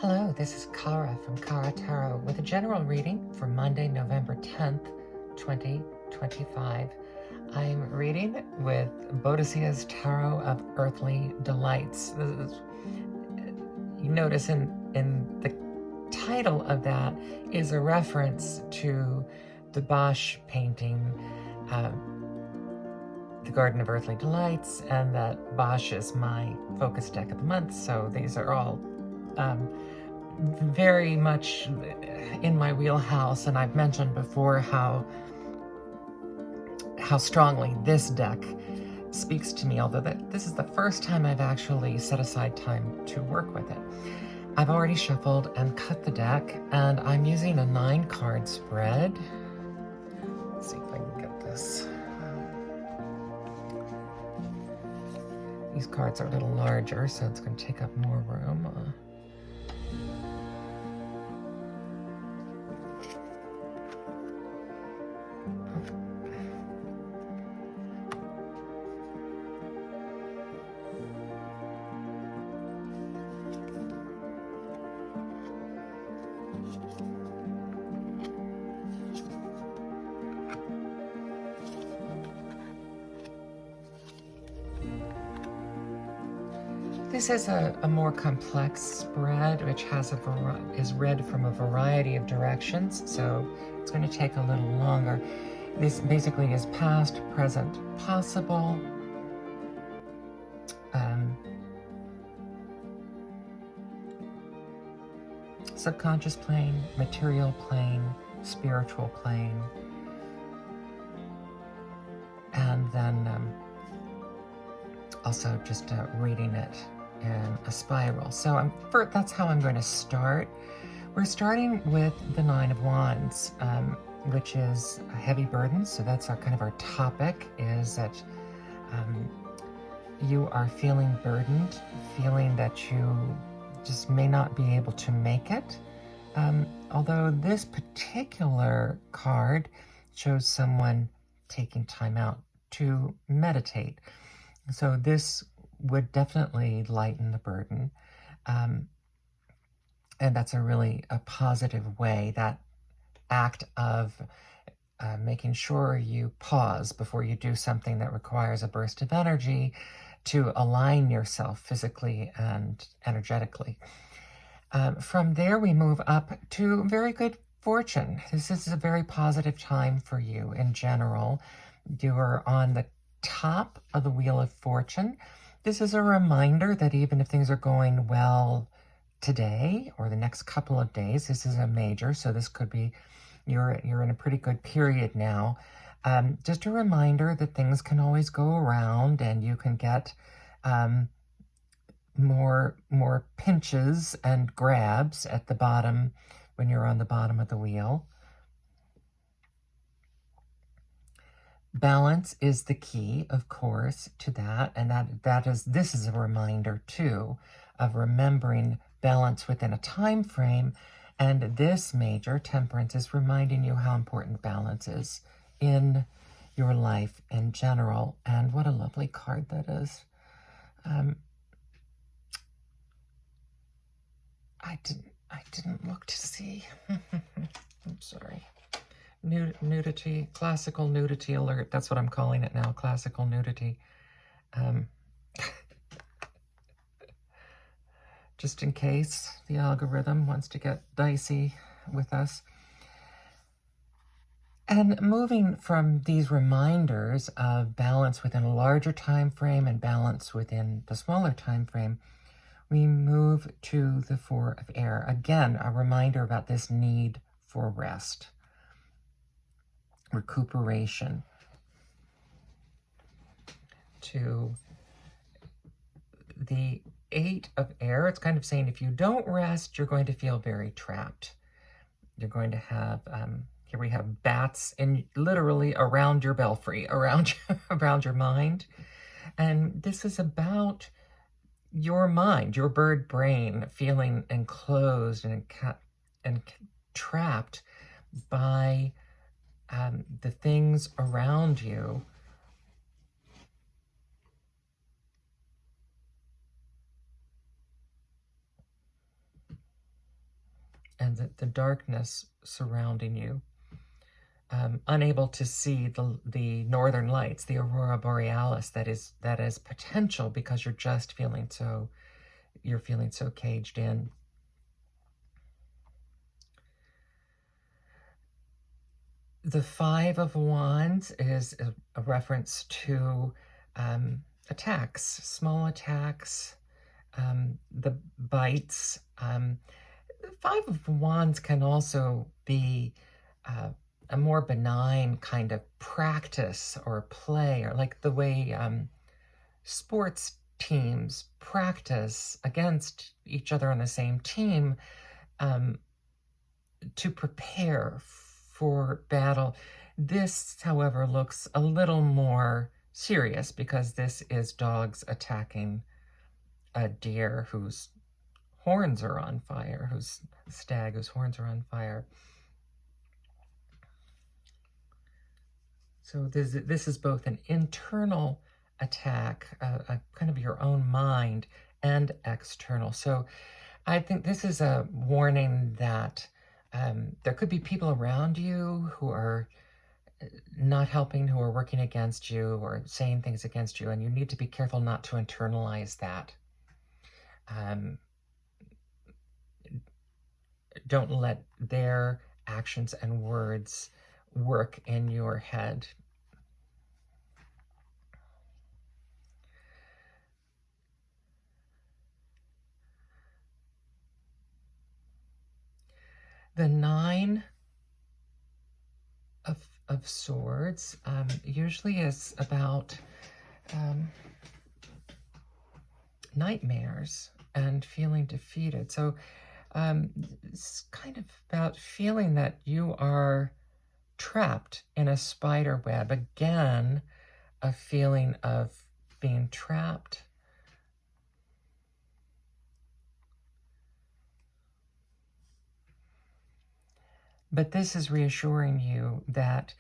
Hello, this is Kara from Kara Tarot with a general reading for Monday, November 10th, 2025. I'm reading with Boadicea's Tarot of Earthly Delights. You notice in the title of that is a reference to the Bosch painting, The Garden of Earthly Delights, and that Bosch is my focus deck of the month, so these are all very much in my wheelhouse, and I've mentioned before how strongly this deck speaks to me, although this is the first time I've actually set aside time to work with it. I've already shuffled and cut the deck, and I'm using a 9-card spread. Let's see if I can get this. These cards are a little larger, so it's going to take up more room. This is a more complex spread, which is read from a variety of directions, so it's going to take a little longer. This basically is past, present, possible, subconscious plane, material plane, spiritual plane, and then also just reading it in a spiral. So that's how I'm going to start. We're starting with the 9 of Wands, which is a heavy burden. So that's our topic, is that you are feeling burdened, feeling that you just may not be able to make it. Although this particular card shows someone taking time out to meditate. So this would definitely lighten the burden. And that's a positive way, that act of making sure you pause before you do something that requires a burst of energy to align yourself physically and energetically. From there, we move up to very good fortune. This is a very positive time for you in general. You are on the top of the Wheel of Fortune. This is a reminder that even if things are going well today or the next couple of days, this is a major, so this could be you're in a pretty good period now. Just a reminder that things can always go around, and you can get more pinches and grabs at the bottom when you're on the bottom of the wheel. Balance is the key, of course, to that, and this is a reminder too of remembering balance within a time frame. And this major, Temperance, is reminding you how important balance is in your life in general. And what a lovely card that is. I didn't look to see. I'm sorry. Nudity, classical nudity alert. That's what I'm calling it now, classical nudity. Just in case the algorithm wants to get dicey with us. And moving from these reminders of balance within a larger time frame and balance within the smaller time frame, we move to the 4 of Air. Again, a reminder about this need for rest, recuperation. To the 8 of Air, it's kind of saying if you don't rest, you're going to feel very trapped. You're going to have, here we have bats literally around your belfry, around your mind. And this is about your mind, your bird brain, feeling enclosed and trapped by the things around you. and the darkness surrounding you. Unable to see the northern lights, the aurora borealis that is potential because you're feeling so caged in. The Five of Wands is a reference to attacks, small attacks, the bites. The Five of Wands can also be a more benign kind of practice or play, or like the way sports teams practice against each other on the same team to prepare for battle. This, however, looks a little more serious because this is dogs attacking a deer whose horns are on fire, whose stag whose horns are on fire. So this is both an internal attack, a kind of your own mind, and external. So I think this is a warning that there could be people around you who are not helping, who are working against you or saying things against you, and you need to be careful not to internalize that. Don't let their actions and words work in your head. The Nine of Swords usually is about nightmares and feeling defeated. So it's kind of about feeling that you are trapped in a spider web. Again, a feeling of being trapped. But this is reassuring you that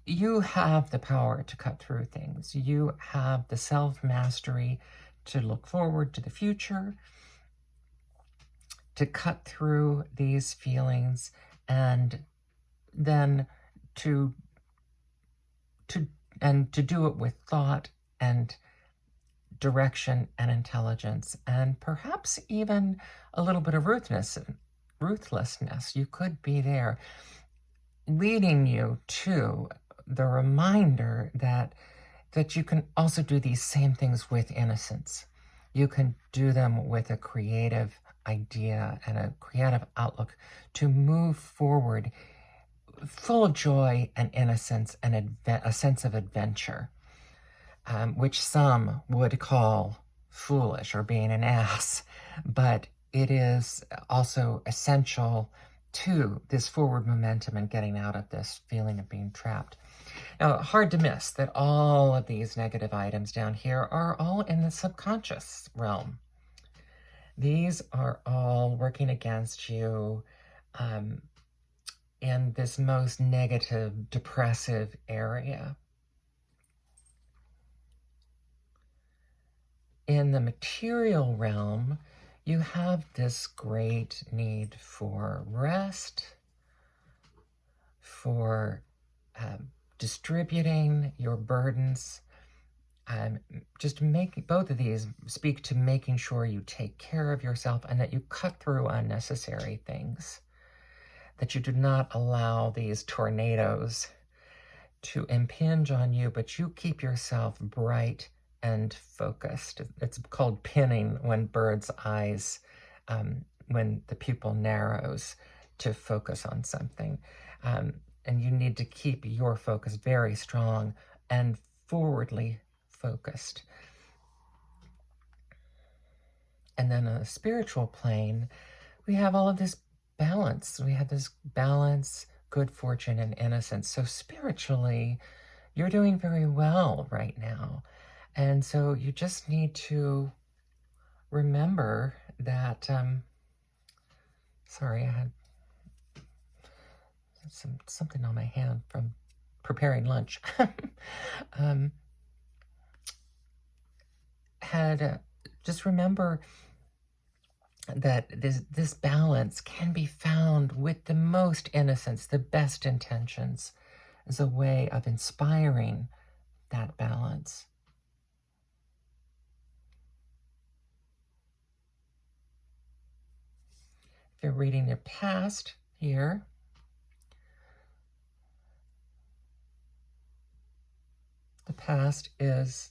you have the power to cut through things. You have the self-mastery to look forward to the future, to cut through these feelings, and then to do it with thought and direction and intelligence, and perhaps even a little bit of ruthlessness. You could be there, leading you to the reminder that you can also do these same things with innocence. You can do them with a creative idea and a creative outlook to move forward full of joy and innocence and a sense of adventure, which some would call foolish or being an ass, but it is also essential to this forward momentum and getting out of this feeling of being trapped. Now, hard to miss that all of these negative items down here are all in the subconscious realm. These are all working against you in this most negative, depressive area. In the material realm, you have this great need for rest, for distributing your burdens. Just both of these speak to making sure you take care of yourself and that you cut through unnecessary things, that you do not allow these tornadoes to impinge on you, but you keep yourself bright and focused. It's called pinning when bird's eyes, when the pupil narrows to focus on something. And you need to keep your focus very strong and forwardly focused. And then on a spiritual plane, we have all of this balance. We have this balance, good fortune, and innocence. So spiritually, you're doing very well right now. And so you just need to remember that, sorry, I had something on my hand from preparing lunch. Just remember that this balance can be found with the most innocence, the best intentions, as a way of inspiring that balance. If you're reading your past here, the past is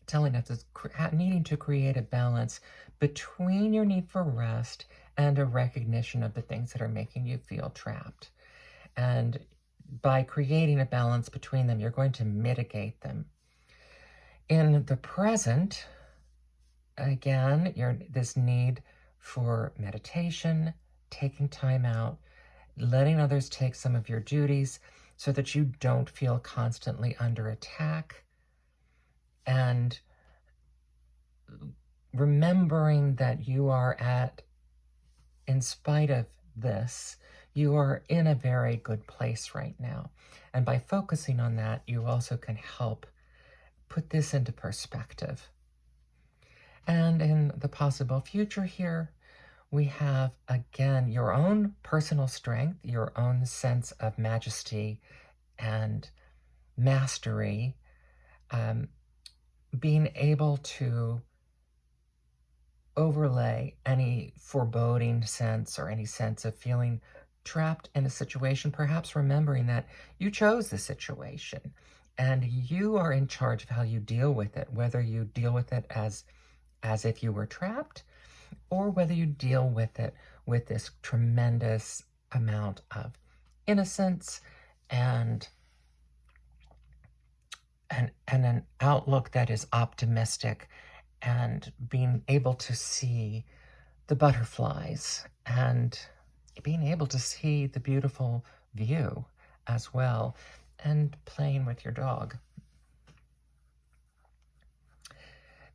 telling us it's needing to create a balance between your need for rest and a recognition of the things that are making you feel trapped. And by creating a balance between them, you're going to mitigate them. In the present, again, this need for meditation, taking time out, letting others take some of your duties so that you don't feel constantly under attack, and remembering that you are in spite of this, you are in a very good place right now. And by focusing on that, you also can help put this into perspective. And in the possible future here, we have, again, your own personal strength, your own sense of majesty and mastery, being able to overlay any foreboding sense or any sense of feeling trapped in a situation, perhaps remembering that you chose the situation and you are in charge of how you deal with it, whether you deal with it as if you were trapped, or whether you deal with it with this tremendous amount of innocence and an outlook that is optimistic, and being able to see the butterflies and being able to see the beautiful view as well, and playing with your dog.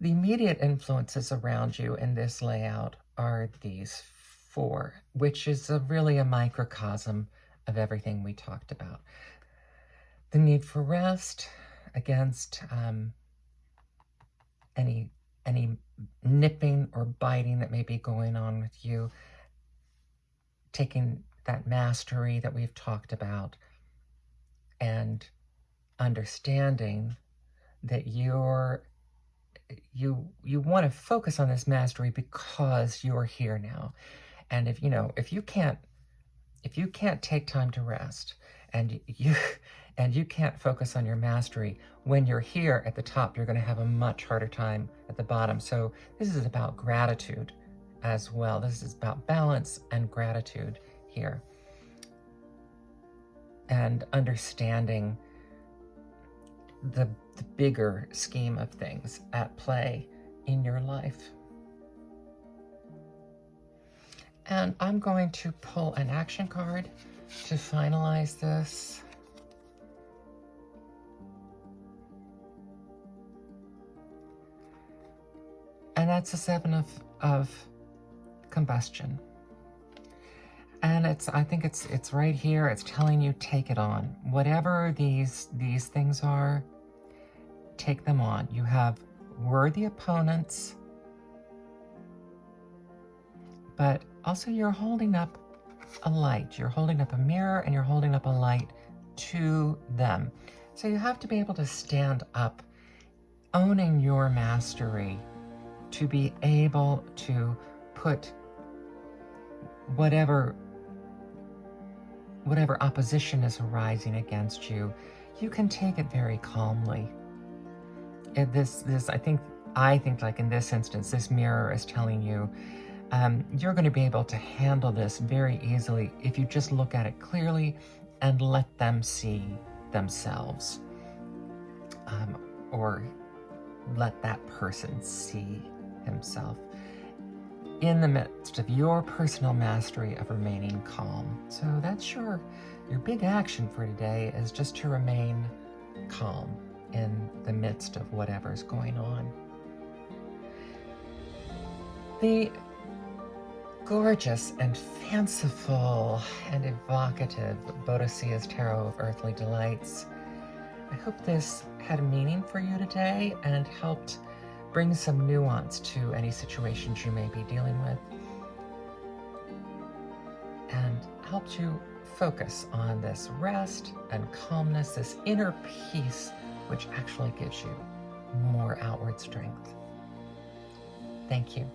The immediate influences around you in this layout are these four, which is really a microcosm of everything we talked about. The need for rest against any nipping or biting that may be going on with you, taking that mastery that we've talked about, and understanding that you want to focus on this mastery because you're here now. And if you can't take time to rest, and you can't focus on your mastery, when you're here at the top, you're going to have a much harder time at the bottom. So this is about gratitude as well. This is about balance and gratitude here, and understanding the bigger scheme of things at play in your life. And I'm going to pull an action card to finalize this. And that's the Seven of Combustion. And I think it's right here. It's telling you, take it on. Whatever these things are, take them on. You have worthy opponents, but also you're holding up a light. You're holding up a mirror, and you're holding up a light to them. So you have to be able to stand up, owning your mastery, to be able to put whatever opposition is arising against you, you can take it very calmly. I think like in this instance, this mirror is telling you, you're going to be able to handle this very easily if you just look at it clearly and let them see themselves, or let that person see himself in the midst of your personal mastery of remaining calm. So that's your big action for today, is just to remain calm in the midst of whatever's going on. The gorgeous and fanciful and evocative Boadicea's Tarot of Earthly Delights. I hope this had a meaning for you today and helped brings some nuance to any situations you may be dealing with and helps you focus on this rest and calmness, this inner peace, which actually gives you more outward strength. Thank you.